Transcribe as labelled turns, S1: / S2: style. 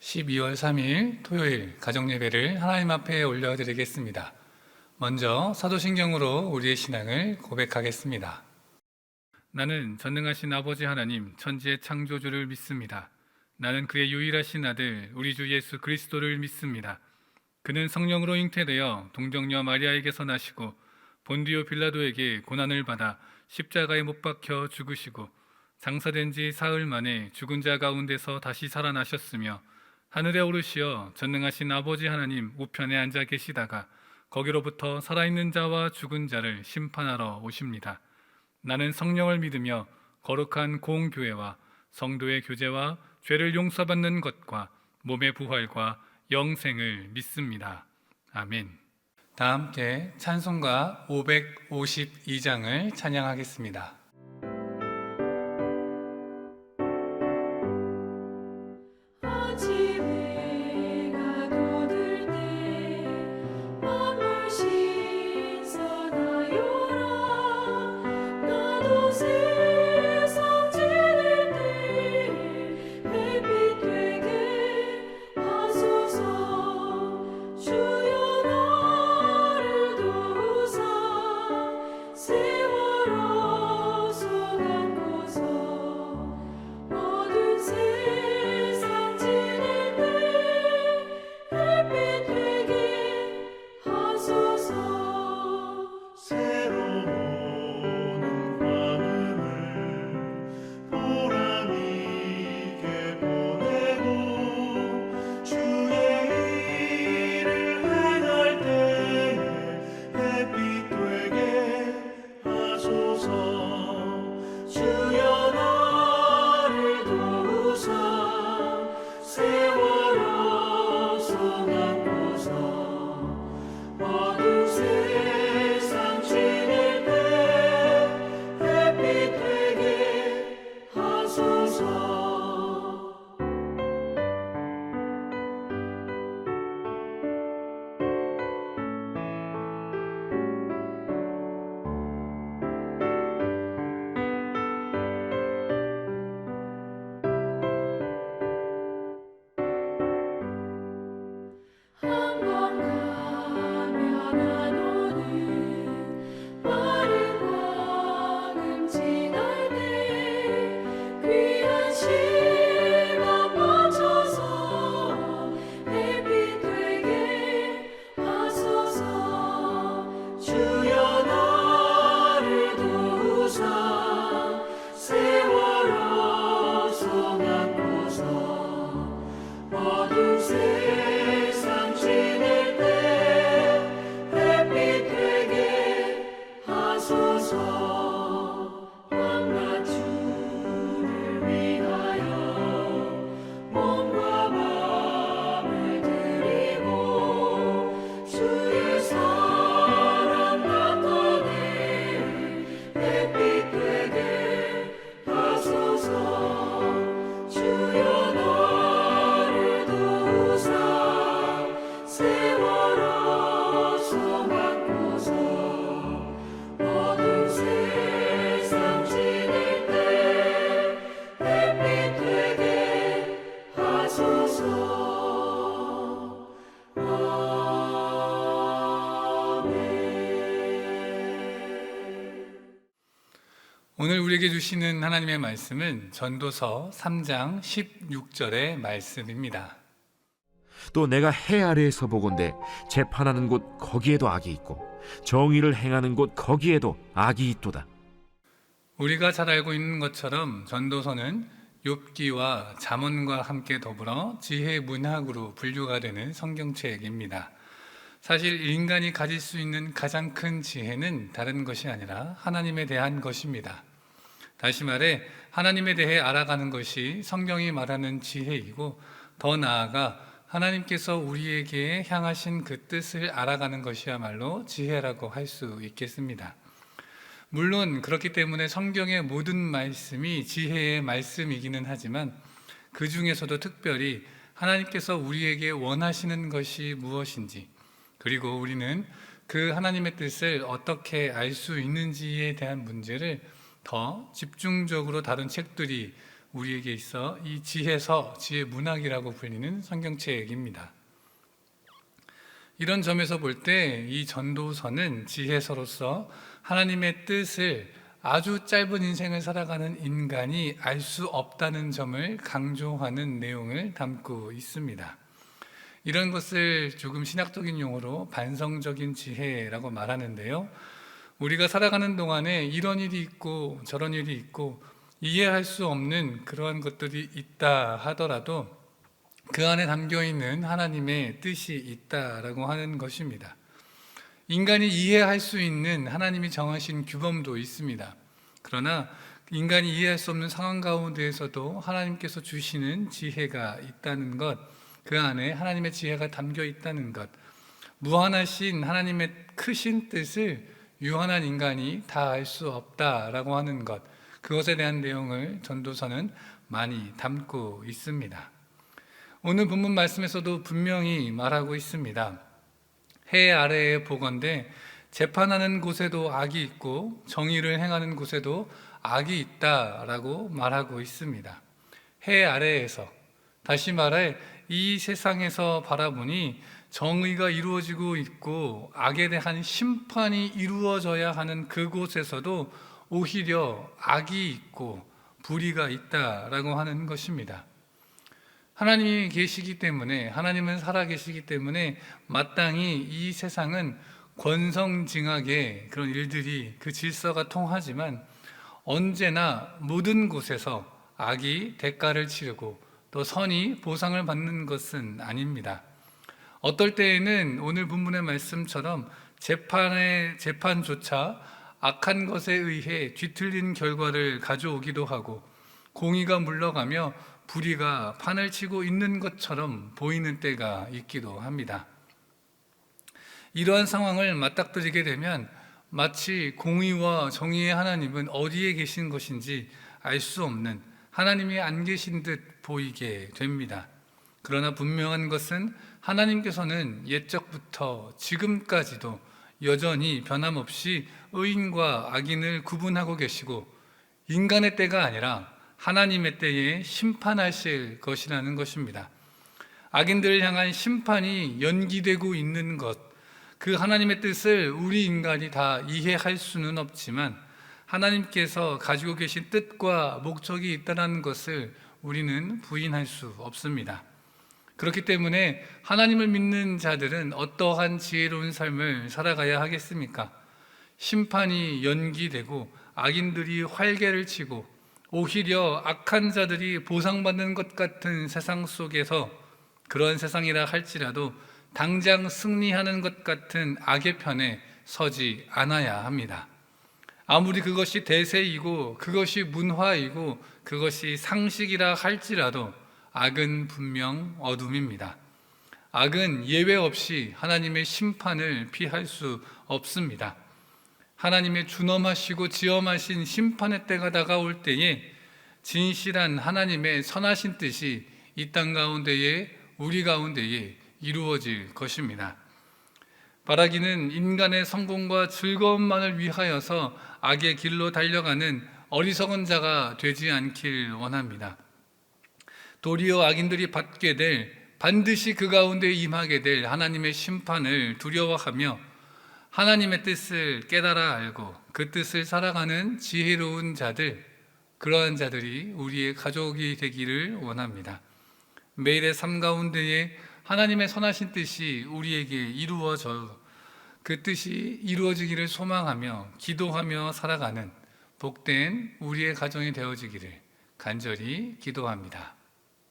S1: 12월 3일 토요일 가정예배를 하나님 앞에 올려드리겠습니다. 먼저 사도신경으로 우리의 신앙을 고백하겠습니다. 나는 전능하신 아버지 하나님 천지의 창조주를 믿습니다. 나는 그의 유일하신 아들 우리 주 예수 그리스도를 믿습니다. 그는 성령으로 잉태되어 동정녀 마리아에게서 나시고 본디오 빌라도에게 고난을 받아 십자가에 못 박혀 죽으시고 장사된 지 사흘 만에 죽은 자 가운데서 다시 살아나셨으며 하늘에 오르시어 전능하신 아버지 하나님 우편에 앉아 계시다가 거기로부터 살아있는 자와 죽은 자를 심판하러 오십니다. 나는 성령을 믿으며 거룩한 공교회와 성도의 교제와 죄를 용서받는 것과 몸의 부활과 영생을 믿습니다. 아멘. 다 함께 찬송가 552장을 찬양하겠습니다. 오늘 우리에게 주시는 하나님의 말씀은 전도서 3장 16절의 말씀입니다.
S2: 또 내가 해 아래에서 보건대 재판하는 곳 거기에도 악이 있고 정의를 행하는 곳 거기에도 악이 있도다.
S1: 우리가 잘 알고 있는 것처럼 전도서는 욥기와 잠언과 함께 더불어 지혜 문학으로 분류가 되는 성경책입니다. 사실 인간이 가질 수 있는 가장 큰 지혜는 다른 것이 아니라 하나님에 대한 것입니다. 다시 말해 하나님에 대해 알아가는 것이 성경이 말하는 지혜이고, 더 나아가 하나님께서 우리에게 향하신 그 뜻을 알아가는 것이야말로 지혜라고 할 수 있겠습니다. 물론 그렇기 때문에 성경의 모든 말씀이 지혜의 말씀이기는 하지만 그 중에서도 특별히 하나님께서 우리에게 원하시는 것이 무엇인지, 그리고 우리는 그 하나님의 뜻을 어떻게 알 수 있는지에 대한 문제를 더 집중적으로 다룬 책들이 우리에게 있어 이 지혜서, 지혜 문학이라고 불리는 성경책입니다. 이런 점에서 볼 때 이 전도서는 지혜서로서 하나님의 뜻을 아주 짧은 인생을 살아가는 인간이 알 수 없다는 점을 강조하는 내용을 담고 있습니다. 이런 것을 조금 신학적인 용어로 반성적인 지혜라고 말하는데요. 우리가 살아가는 동안에 이런 일이 있고 저런 일이 있고 이해할 수 없는 그러한 것들이 있다 하더라도 그 안에 담겨 있는 하나님의 뜻이 있다라고 하는 것입니다. 인간이 이해할 수 있는 하나님이 정하신 규범도 있습니다. 그러나 인간이 이해할 수 없는 상황 가운데에서도 하나님께서 주시는 지혜가 있다는 것, 그 안에 하나님의 지혜가 담겨 있다는 것, 무한하신 하나님의 크신 뜻을 유한한 인간이 다 알 수 없다라고 하는 것, 그것에 대한 내용을 전도서는 많이 담고 있습니다. 오늘 본문 말씀에서도 분명히 말하고 있습니다. 해 아래에 보건대 재판하는 곳에도 악이 있고 정의를 행하는 곳에도 악이 있다라고 말하고 있습니다. 해 아래에서, 다시 말해 이 세상에서 바라보니 정의가 이루어지고 있고 악에 대한 심판이 이루어져야 하는 그곳에서도 오히려 악이 있고 불의가 있다라고 하는 것입니다. 하나님이 계시기 때문에, 하나님은 살아계시기 때문에 마땅히 이 세상은 권성징악의 그런 일들이, 그 질서가 통하지만 언제나 모든 곳에서 악이 대가를 치르고 또 선이 보상을 받는 것은 아닙니다. 어떨 때에는 오늘 본문의 말씀처럼 재판조차 악한 것에 의해 뒤틀린 결과를 가져오기도 하고 공의가 물러가며 불의가 판을 치고 있는 것처럼 보이는 때가 있기도 합니다. 이러한 상황을 맞닥뜨리게 되면 마치 공의와 정의의 하나님은 어디에 계신 것인지 알 수 없는, 하나님이 안 계신 듯 보이게 됩니다. 그러나 분명한 것은 하나님께서는 옛적부터 지금까지도 여전히 변함없이 의인과 악인을 구분하고 계시고 인간의 때가 아니라 하나님의 때에 심판하실 것이라는 것입니다. 악인들을 향한 심판이 연기되고 있는 것, 그 하나님의 뜻을 우리 인간이 다 이해할 수는 없지만 하나님께서 가지고 계신 뜻과 목적이 있다는 것을 우리는 부인할 수 없습니다. 그렇기 때문에 하나님을 믿는 자들은 어떠한 지혜로운 삶을 살아가야 하겠습니까? 심판이 연기되고 악인들이 활개를 치고 오히려 악한 자들이 보상받는 것 같은 세상 속에서, 그런 세상이라 할지라도 당장 승리하는 것 같은 악의 편에 서지 않아야 합니다. 아무리 그것이 대세이고 그것이 문화이고 그것이 상식이라 할지라도 악은 분명 어둠입니다. 악은 예외 없이 하나님의 심판을 피할 수 없습니다. 하나님의 준엄하시고 지엄하신 심판의 때가 다가올 때에 진실한 하나님의 선하신 뜻이 이 땅 가운데에, 우리 가운데에 이루어질 것입니다. 바라기는 인간의 성공과 즐거움만을 위하여서 악의 길로 달려가는 어리석은 자가 되지 않길 원합니다. 도리어 악인들이 받게 될, 반드시 그 가운데 임하게 될 하나님의 심판을 두려워하며 하나님의 뜻을 깨달아 알고 그 뜻을 살아가는 지혜로운 자들, 그러한 자들이 우리의 가족이 되기를 원합니다. 매일의 삶 가운데에 하나님의 선하신 뜻이 우리에게 이루어져 그 뜻이 이루어지기를 소망하며 기도하며 살아가는 복된 우리의 가정이 되어지기를 간절히 기도합니다.